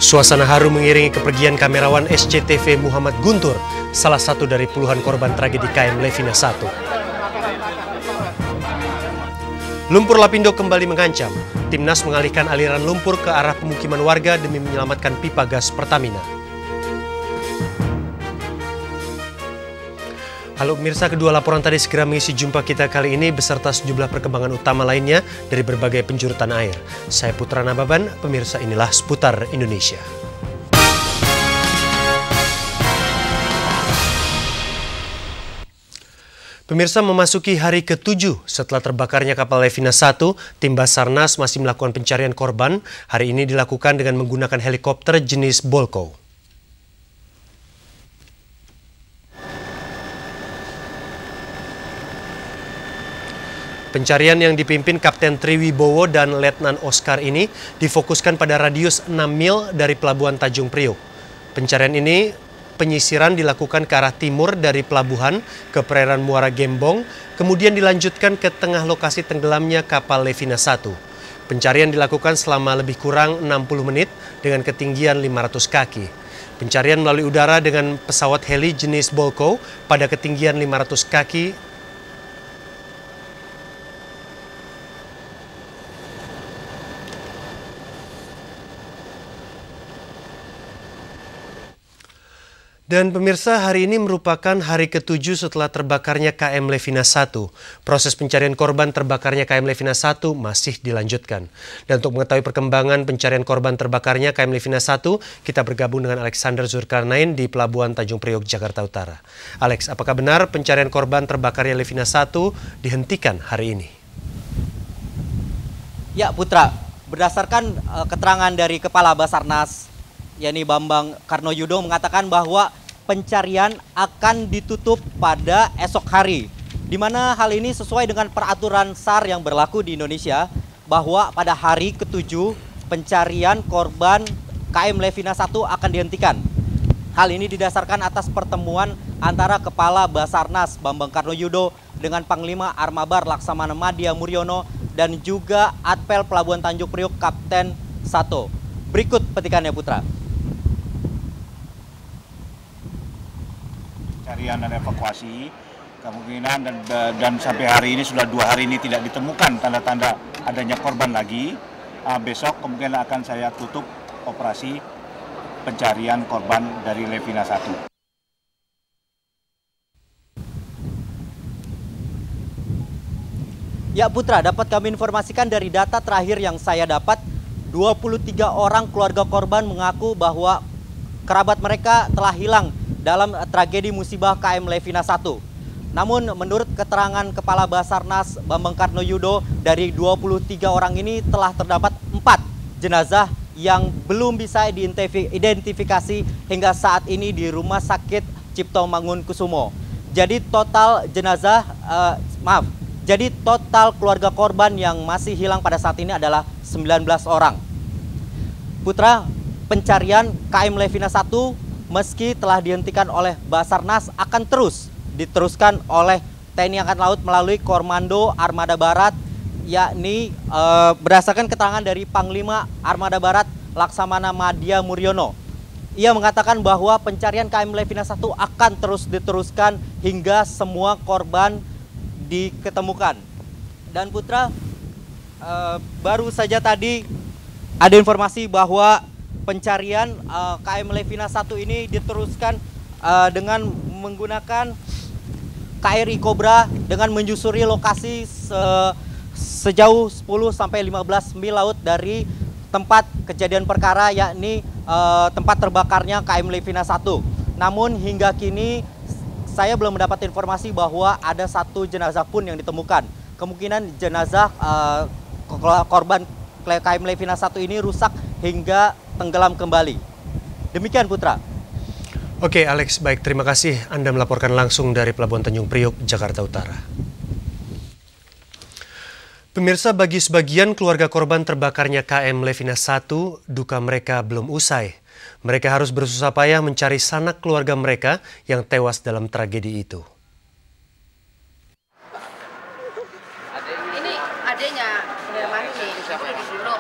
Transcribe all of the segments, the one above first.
Suasana haru mengiringi kepergian kamerawan SCTV Muhammad Guntur, salah satu dari puluhan korban tragedi KM Levina 1. Lumpur Lapindo kembali mengancam. Timnas mengalihkan aliran lumpur ke arah pemukiman warga demi menyelamatkan pipa gas Pertamina. Halo pemirsa, kedua laporan tadi segera mengisi jumpa kita kali ini beserta sejumlah perkembangan utama lainnya dari berbagai penjuru tanah air. Saya Putra Nababan, pemirsa inilah Seputar Indonesia. Pemirsa, memasuki hari ke-7 setelah terbakarnya kapal Levina 1, tim Basarnas masih melakukan pencarian korban. Hari ini dilakukan dengan menggunakan helikopter jenis Bolko. Pencarian yang dipimpin Kapten Triwibowo dan Letnan Oscar ini difokuskan pada radius 6 mil dari Pelabuhan Tanjung Priok. Pencarian ini penyisiran dilakukan ke arah timur dari pelabuhan ke perairan Muara Gembong, kemudian dilanjutkan ke tengah lokasi tenggelamnya kapal Levina 1. Pencarian dilakukan selama lebih kurang 60 menit dengan ketinggian 500 kaki. Pencarian melalui udara dengan pesawat heli jenis Bolko pada ketinggian 500 kaki Dan pemirsa, hari ini merupakan hari ke-7 setelah terbakarnya KM Levina 1. Proses pencarian korban terbakarnya KM Levina 1 masih dilanjutkan. Dan untuk mengetahui perkembangan pencarian korban terbakarnya KM Levina 1, kita bergabung dengan Alexander Zulkarnain di Pelabuhan Tanjung Priok, Jakarta Utara. Alex, apakah benar pencarian korban terbakarnya Levina 1 dihentikan hari ini? Ya Putra, berdasarkan keterangan dari Kepala Basarnas, yakni Bambang Karnoyudo, mengatakan bahwa pencarian akan ditutup pada esok hari. Di mana hal ini sesuai dengan peraturan SAR yang berlaku di Indonesia, bahwa pada hari ke-7 pencarian korban KM Levina 1 akan dihentikan. Hal ini didasarkan atas pertemuan antara Kepala Basarnas Bambang Karnoyudo dengan Panglima Armabar Laksamana Madya Muryono dan juga Adpel Pelabuhan Tanjung Priok Kapten 1. Berikut petikannya, Putra. Pencarian dan evakuasi kemungkinan dan sampai hari ini sudah 2 hari ini tidak ditemukan tanda-tanda adanya korban lagi. Besok kemungkinan akan saya tutup operasi pencarian korban dari Levina 1. Ya Putra, dapat kami informasikan dari data terakhir yang saya dapat, 23 orang keluarga korban mengaku bahwa kerabat mereka telah hilang dalam tragedi musibah KM Levina 1. Namun menurut keterangan Kepala Basarnas Bambang Karnoyudo, dari 23 orang ini telah terdapat 4 jenazah yang belum bisa diidentifikasi hingga saat ini di Rumah Sakit Cipto Mangunkusumo. Jadi total jenazah, jadi total keluarga korban yang masih hilang pada saat ini adalah 19 orang. Putra, pencarian KM Levina 1 meski telah dihentikan oleh Basarnas akan terus diteruskan oleh TNI Angkatan Laut melalui Komando Armada Barat, yakni berdasarkan keterangan dari Panglima Armada Barat Laksamana Madya Muryono. Ia mengatakan bahwa pencarian KM Levina 1 akan terus diteruskan hingga semua korban diketemukan. Dan Putra, baru saja tadi ada informasi bahwa pencarian KM Levina 1 ini diteruskan dengan menggunakan KRI Cobra dengan menyusuri lokasi sejauh 10-15 mil laut dari tempat kejadian perkara, yakni tempat terbakarnya KM Levina 1. Namun hingga kini saya belum mendapat informasi bahwa ada 1 jenazah pun yang ditemukan. Kemungkinan jenazah korban KM Levina 1 ini rusak hingga tenggelam kembali. Demikian Putra. Oke Alex, baik, terima kasih Anda melaporkan langsung dari Pelabuhan Tanjung Priok, Jakarta Utara. Pemirsa, bagi sebagian keluarga korban terbakarnya KM Levina 1, duka mereka belum usai. Mereka harus bersusah payah mencari sanak keluarga mereka yang tewas dalam tragedi itu. Ini adanya, yang mana nih? Siapa yang dulu?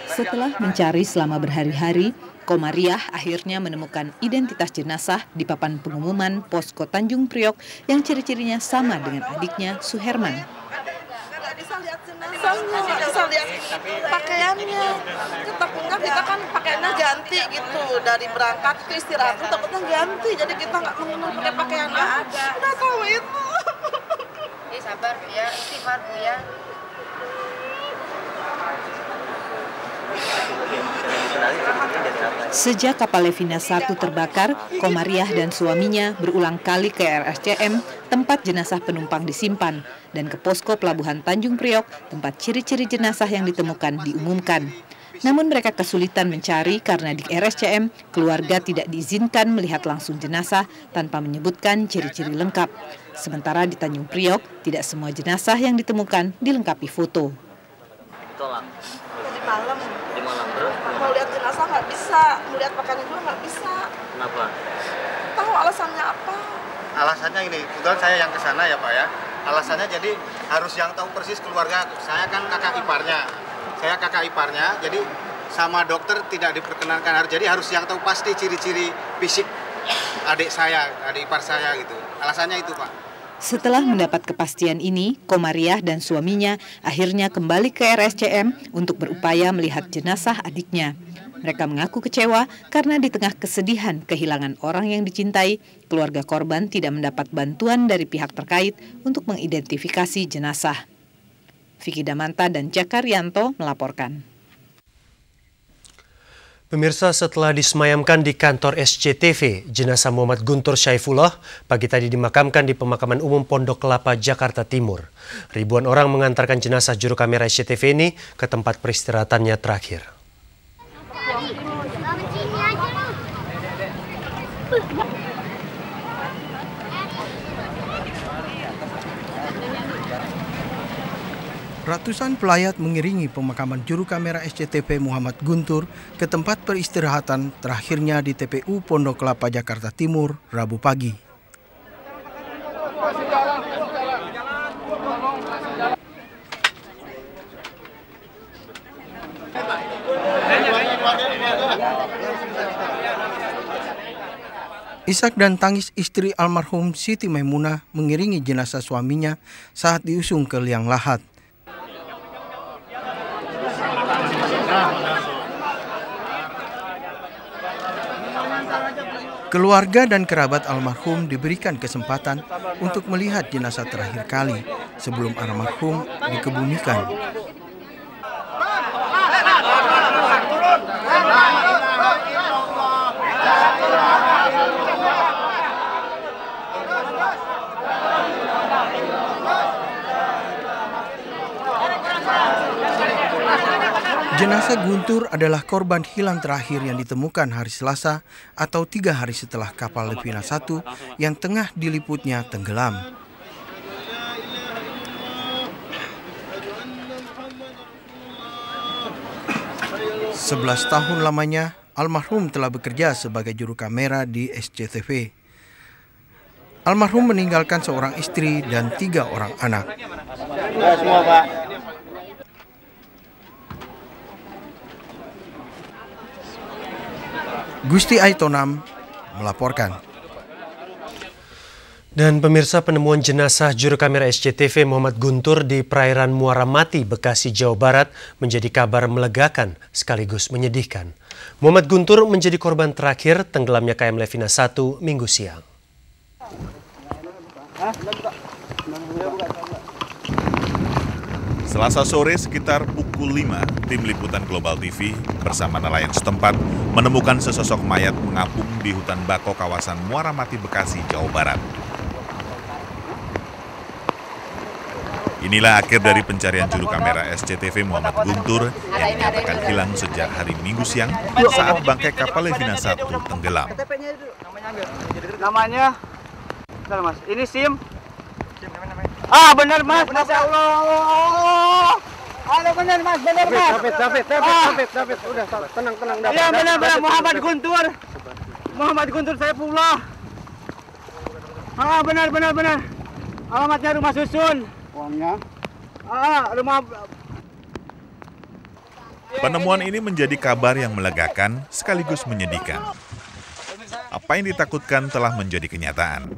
Setelah mencari selama berhari-hari, Komariah akhirnya menemukan identitas jenazah di papan pengumuman Posko Tanjung Priok yang ciri-cirinya sama dengan adiknya Suherman. Nggak bisa lihat jenazahnya, nggak bisa lihat pakaiannya. Takutnya kita kan pakaiannya ganti gitu, dari berangkat ke istirahat itu takutnya ganti, jadi kita nggak mengenal pakai pakaian ada. Nggak tahu itu. Sabar Bu ya, istighfar Bu ya. Sejak kapal Levina 1 terbakar, Komariah dan suaminya berulang kali ke RSCM, tempat jenazah penumpang disimpan, dan ke posko pelabuhan Tanjung Priok, tempat ciri-ciri jenazah yang ditemukan diumumkan. Namun mereka kesulitan mencari karena di RSCM, keluarga tidak diizinkan melihat langsung jenazah tanpa menyebutkan ciri-ciri lengkap. Sementara di Tanjung Priok, tidak semua jenazah yang ditemukan dilengkapi foto. Di malam. Terus? Mau lihat jenazah nggak bisa, melihat pakaiannya juga nggak bisa. Kenapa? Tahu alasannya apa? Alasannya ini, kebetulan saya yang ke sana ya Pak ya. Alasannya jadi harus yang tahu persis keluarga. Saya kan kakak iparnya. Jadi sama dokter tidak diperkenankan. Jadi harus yang tahu pasti ciri-ciri fisik adik ipar saya gitu. Alasannya itu Pak. Setelah mendapat kepastian ini, Komariah dan suaminya akhirnya kembali ke RSCM untuk berupaya melihat jenazah adiknya. Mereka mengaku kecewa karena di tengah kesedihan kehilangan orang yang dicintai, keluarga korban tidak mendapat bantuan dari pihak terkait untuk mengidentifikasi jenazah. Vicky Damanta dan Jakaryanto melaporkan. Pemirsa, setelah disemayamkan di kantor SCTV, jenazah Muhammad Guntur Syaifullah pagi tadi dimakamkan di Pemakaman Umum Pondok Kelapa, Jakarta Timur. Ribuan orang mengantarkan jenazah juru kamera SCTV ini ke tempat peristirahatannya terakhir. Ratusan pelayat mengiringi pemakaman juru kamera SCTV Muhammad Guntur ke tempat peristirahatan terakhirnya di TPU Pondok Kelapa, Jakarta Timur, Rabu pagi. Isak dan tangis istri almarhum Siti Maimunah mengiringi jenazah suaminya saat diusung ke liang lahat. Keluarga dan kerabat almarhum diberikan kesempatan untuk melihat jenazah terakhir kali sebelum almarhum dikebumikan. Jenazah Guntur adalah korban hilang terakhir yang ditemukan hari Selasa atau 3 hari setelah kapal Levina 1 yang tengah diliputnya tenggelam. Sebelas tahun lamanya, almarhum telah bekerja sebagai juru kamera di SCTV. Almarhum meninggalkan seorang istri dan 3 orang anak. Semua Pak. Gusti Aitonam melaporkan. Dan pemirsa, penemuan jenazah juru kamera SCTV Muhammad Guntur di perairan Muara Mati, Bekasi, Jawa Barat menjadi kabar melegakan sekaligus menyedihkan. Muhammad Guntur menjadi korban terakhir tenggelamnya KM Levina 1 Minggu siang. Selasa sore sekitar pukul 5, tim liputan Global TV bersama nelayan setempat menemukan sesosok mayat mengapung di hutan bako kawasan Muara Mati, Bekasi, Jawa Barat. Inilah akhir dari pencarian juru kamera SCTV Muhammad Guntur yang dinyatakan hilang sejak hari Minggu siang saat bangkai kapal Levina 1 tenggelam. Namanya, Mas, ini SIM. Ah, benar Mas, Masya Allah. Halo, benar Mas, benar Mas. David, udah tenang, David. Iya, benar Muhammad Guntur Syaifullah. Ah, benar. Alamatnya rumah susun. uangnya. Penemuan ini menjadi kabar yang melegakan sekaligus menyedihkan. Apa yang ditakutkan telah menjadi kenyataan.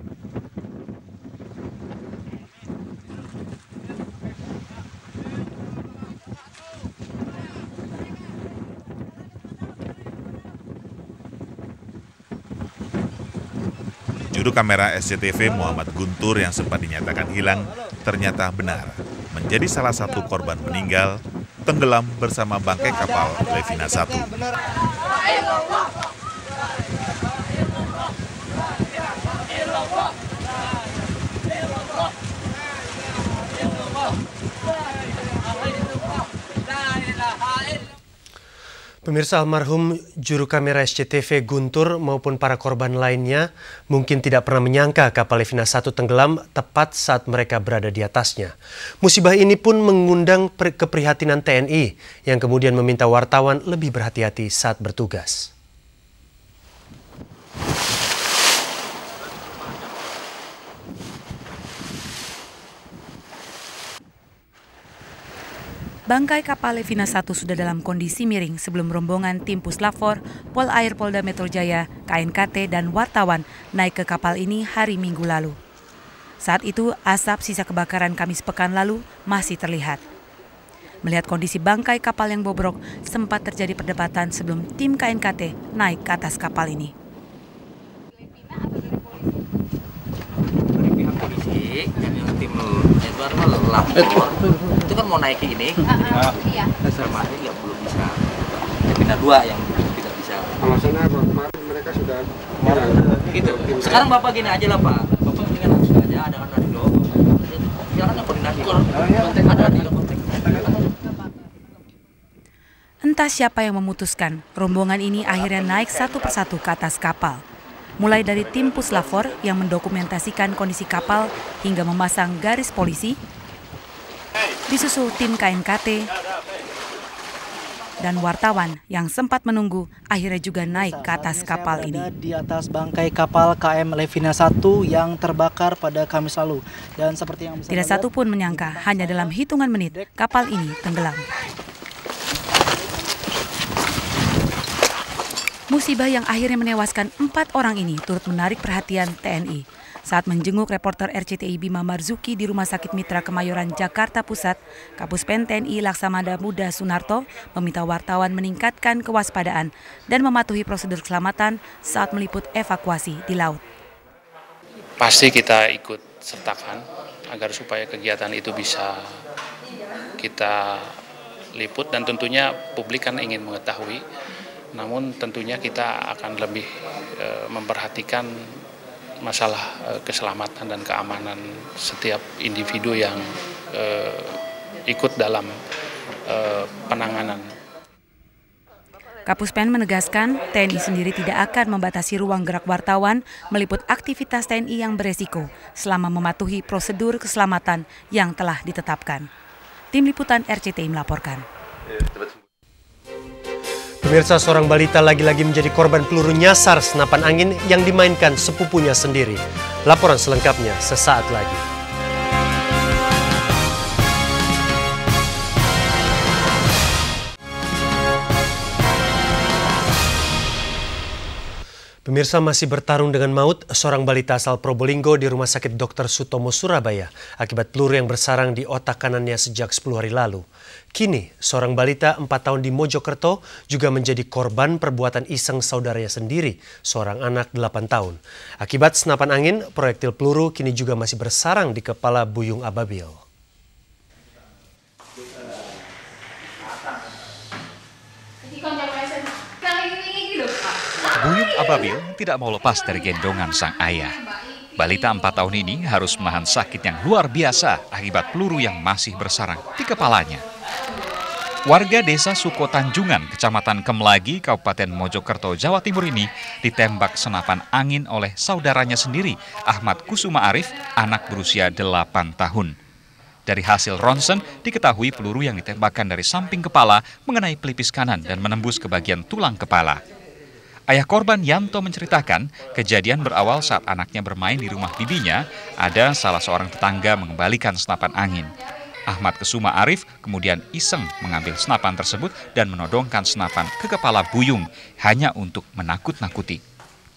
Juru kamera SCTV Muhammad Guntur yang sempat dinyatakan hilang ternyata benar menjadi salah satu korban meninggal tenggelam bersama bangkai kapal Levina 1. Pemirsa, almarhum juru kamera SCTV Guntur maupun para korban lainnya mungkin tidak pernah menyangka kapal Levina 1 tenggelam tepat saat mereka berada di atasnya. Musibah ini pun mengundang keprihatinan TNI yang kemudian meminta wartawan lebih berhati-hati saat bertugas. Bangkai kapal Levina 1 sudah dalam kondisi miring sebelum rombongan tim Puslafor, Polair Polda Metro Jaya, KNKT, dan wartawan naik ke kapal ini hari Minggu lalu. Saat itu, asap sisa kebakaran Kamis pekan lalu masih terlihat. Melihat kondisi bangkai kapal yang bobrok, sempat terjadi perdebatan sebelum tim KNKT naik ke atas kapal ini. Dari pihak polisi, yang tim lapor, itu kan mau naik ke ini, termasuk yang belum bisa. Levina 2 yang tidak bisa. Alasannya apa? Kemarin mereka sudah bilang. Gitu. Sekarang Bapak gini aja lah Pak. Bapak mendingan langsung aja, ada kan radio. Silakan koordinasi. Ada di kontak. Entah siapa yang memutuskan, rombongan ini akhirnya naik satu persatu ke atas kapal. Mulai dari tim Puslafor yang mendokumentasikan kondisi kapal hingga memasang garis polisi, disusul tim KNKT, dan wartawan yang sempat menunggu akhirnya juga naik ke atas kapal ini. Di atas bangkai kapal KM Levina 1 yang terbakar pada Kamis lalu. Dan seperti yang bisa tidak satu pun menyangka hanya dalam hitungan menit kapal ini tenggelam. Musibah yang akhirnya menewaskan 4 orang ini turut menarik perhatian TNI. Saat menjenguk reporter RCTI Bima Marzuki di Rumah Sakit Mitra Kemayoran, Jakarta Pusat, Kapuspen TNI Laksamada Muda Sunarto meminta wartawan meningkatkan kewaspadaan dan mematuhi prosedur keselamatan saat meliput evakuasi di laut. Pasti kita ikut sertakan agar supaya kegiatan itu bisa kita liput dan tentunya publik kan ingin mengetahui. Namun tentunya kita akan lebih memperhatikan masalah keselamatan dan keamanan setiap individu yang ikut dalam penanganan. Kapuspen menegaskan TNI sendiri tidak akan membatasi ruang gerak wartawan meliput aktivitas TNI yang beresiko selama mematuhi prosedur keselamatan yang telah ditetapkan. Tim Liputan RCTI melaporkan. Pemirsa, seorang balita lagi-lagi menjadi korban peluru nyasar senapan angin yang dimainkan sepupunya sendiri. Laporan selengkapnya sesaat lagi. Pemirsa, masih bertarung dengan maut seorang balita asal Probolinggo di Rumah Sakit Dr. Sutomo, Surabaya akibat peluru yang bersarang di otak kanannya sejak 10 hari lalu. Kini, seorang balita 4 tahun di Mojokerto juga menjadi korban perbuatan iseng saudaranya sendiri, seorang anak 8 tahun. Akibat senapan angin, proyektil peluru kini juga masih bersarang di kepala Buyung Ababil. Buyung Ababil tidak mau lepas dari gendongan sang ayah. Balita 4 tahun ini harus menahan sakit yang luar biasa akibat peluru yang masih bersarang di kepalanya. Warga desa Sukotanjungan, Kecamatan Kemlagi, Kabupaten Mojokerto, Jawa Timur ini ditembak senapan angin oleh saudaranya sendiri, Ahmad Kusuma Arif, anak berusia 8 tahun. Dari hasil ronsen, diketahui peluru yang ditembakkan dari samping kepala mengenai pelipis kanan dan menembus ke bagian tulang kepala. Ayah korban Yanto menceritakan kejadian berawal saat anaknya bermain di rumah bibinya, ada salah seorang tetangga mengembalikan senapan angin. Ahmad Kesuma Arif kemudian iseng mengambil senapan tersebut dan menodongkan senapan ke kepala Buyung hanya untuk menakut-nakuti.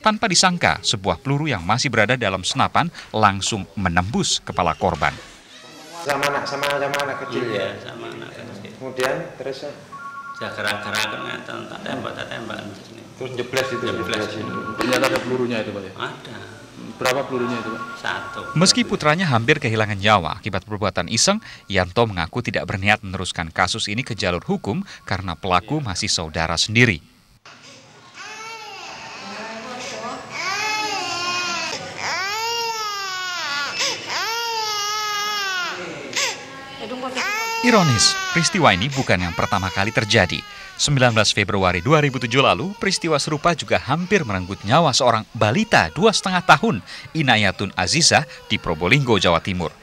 Tanpa disangka, sebuah peluru yang masih berada dalam senapan langsung menembus kepala korban. Sama anak kecil ya? Sama anak kecil. Kemudian terus ya gerak-gerak tak tembak. Terus jeblas itu? Jeblas. Ternyata ada pelurunya itu Pak ya? Ada. Berapa pelurunya itu Pak? 1. Meski putranya hampir kehilangan nyawa akibat perbuatan iseng, Yanto mengaku tidak berniat meneruskan kasus ini ke jalur hukum karena pelaku masih saudara sendiri. Ironis, peristiwa ini bukan yang pertama kali terjadi. 19 Februari 2007 lalu, peristiwa serupa juga hampir merenggut nyawa seorang balita 2,5 tahun, Inayatun Azizah, di Probolinggo, Jawa Timur.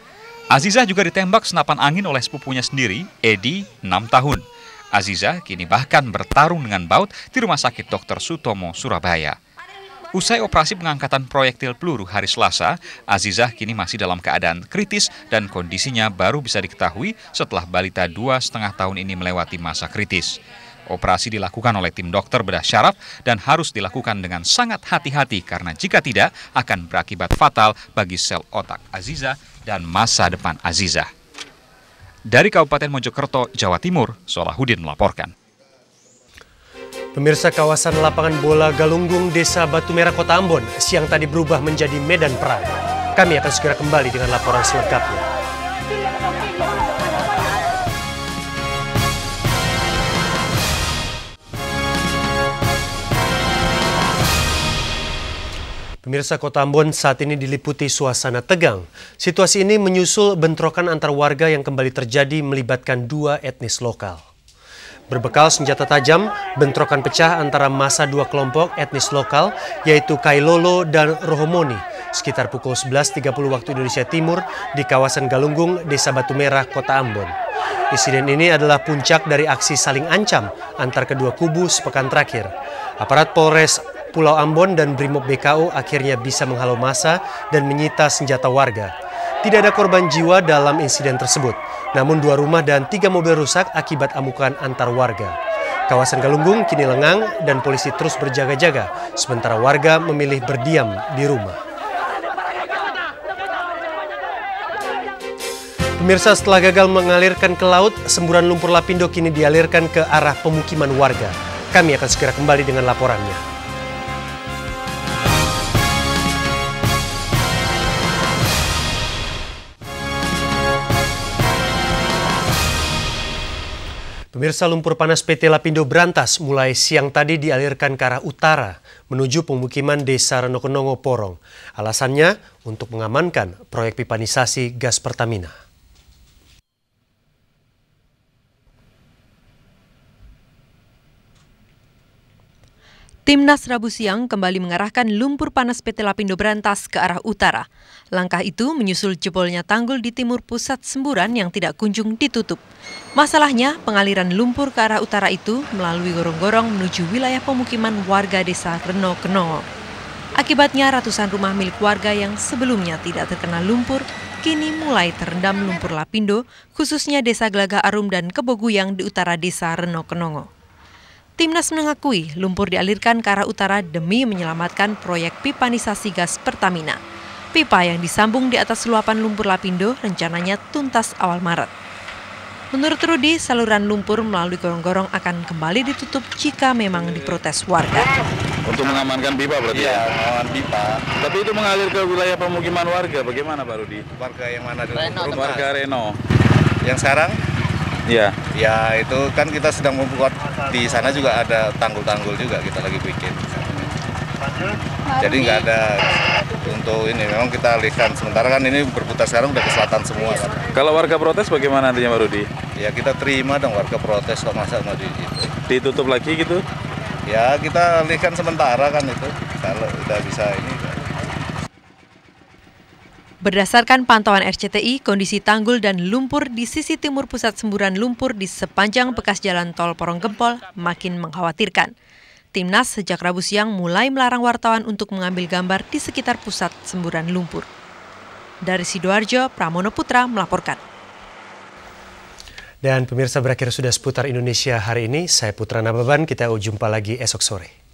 Azizah juga ditembak senapan angin oleh sepupunya sendiri, Edi, 6 tahun. Azizah kini bahkan bertarung dengan baut di Rumah Sakit Dr. Sutomo, Surabaya. Usai operasi pengangkatan proyektil peluru hari Selasa, Azizah kini masih dalam keadaan kritis dan kondisinya baru bisa diketahui setelah balita 2,5 tahun ini melewati masa kritis. Operasi dilakukan oleh tim dokter bedah syaraf dan harus dilakukan dengan sangat hati-hati karena jika tidak akan berakibat fatal bagi sel otak Azizah dan masa depan Azizah. Dari Kabupaten Mojokerto, Jawa Timur, Solahuddin melaporkan. Pemirsa, kawasan lapangan bola Galunggung, Desa Batu Merah, Kota Ambon, siang tadi berubah menjadi medan perang. Kami akan segera kembali dengan laporan selengkapnya. Pemirsa, Kota Ambon saat ini diliputi suasana tegang. Situasi ini menyusul bentrokan antar warga yang kembali terjadi melibatkan 2 etnis lokal. Berbekal senjata tajam, bentrokan pecah antara massa 2 kelompok etnis lokal, yaitu Kailolo dan Rohomoni, sekitar pukul 11.30 waktu Indonesia Timur di kawasan Galunggung, Desa Batu Merah, Kota Ambon. Insiden ini adalah puncak dari aksi saling ancam antar kedua kubu sepekan terakhir. Aparat Polres Pulau Ambon dan Brimob BKO akhirnya bisa menghalau massa dan menyita senjata warga. Tidak ada korban jiwa dalam insiden tersebut, namun 2 rumah dan 3 mobil rusak akibat amukan antar warga. Kawasan Galunggung kini lengang dan polisi terus berjaga-jaga, sementara warga memilih berdiam di rumah. Pemirsa, setelah gagal mengalirkan ke laut, semburan lumpur lapindo kini dialirkan ke arah pemukiman warga. Kami akan segera kembali dengan laporannya. Pemirsa, lumpur panas PT Lapindo Brantas mulai siang tadi dialirkan ke arah utara menuju pemukiman Desa Renokenongo, Porong. Alasannya untuk mengamankan proyek pipanisasi gas Pertamina. Timnas Rabu siang kembali mengarahkan lumpur panas PT Lapindo Brantas ke arah utara. Langkah itu menyusul jebolnya tanggul di timur pusat semburan yang tidak kunjung ditutup. Masalahnya, pengaliran lumpur ke arah utara itu melalui gorong-gorong menuju wilayah pemukiman warga Desa Renokenongo. Akibatnya ratusan rumah milik warga yang sebelumnya tidak terkena lumpur, kini mulai terendam lumpur Lapindo, khususnya Desa Gelagah Arum dan Keboguyang di utara Desa Renokenongo. Timnas mengakui lumpur dialirkan ke arah utara demi menyelamatkan proyek pipanisasi gas Pertamina. Pipa yang disambung di atas luapan lumpur Lapindo rencananya tuntas awal Maret. Menurut Rudi, saluran lumpur melalui gorong-gorong akan kembali ditutup jika memang diprotes warga. Untuk mengamankan pipa berarti? Iya, mengamankan pipa. Tapi itu mengalir ke wilayah pemukiman warga, bagaimana Pak Rudi? Warga yang mana dulu? Warga Reno. Yang sekarang? Iya. Ya itu kan kita sedang membuat, di sana juga ada tanggul-tanggul juga kita lagi bikin. Jadi nggak ada untuk ini, memang kita alihkan. Sementara kan ini berputar sekarang udah ke selatan semua kan. Kalau warga protes bagaimana nantinya Pak Rudi? Ya kita terima dong warga protes kok, masa mau ditutup lagi gitu? Ya kita alihkan sementara kan itu, kalau udah bisa ini. Berdasarkan pantauan RCTI, kondisi tanggul dan lumpur di sisi timur pusat semburan lumpur di sepanjang bekas jalan tol Porong Gempol makin mengkhawatirkan. Timnas sejak Rabu siang mulai melarang wartawan untuk mengambil gambar di sekitar pusat semburan lumpur. Dari Sidoarjo, Pramono Putra melaporkan. Dan pemirsa, berakhir sudah seputar Indonesia hari ini. Saya Putra Nababan, kita jumpa lagi esok sore.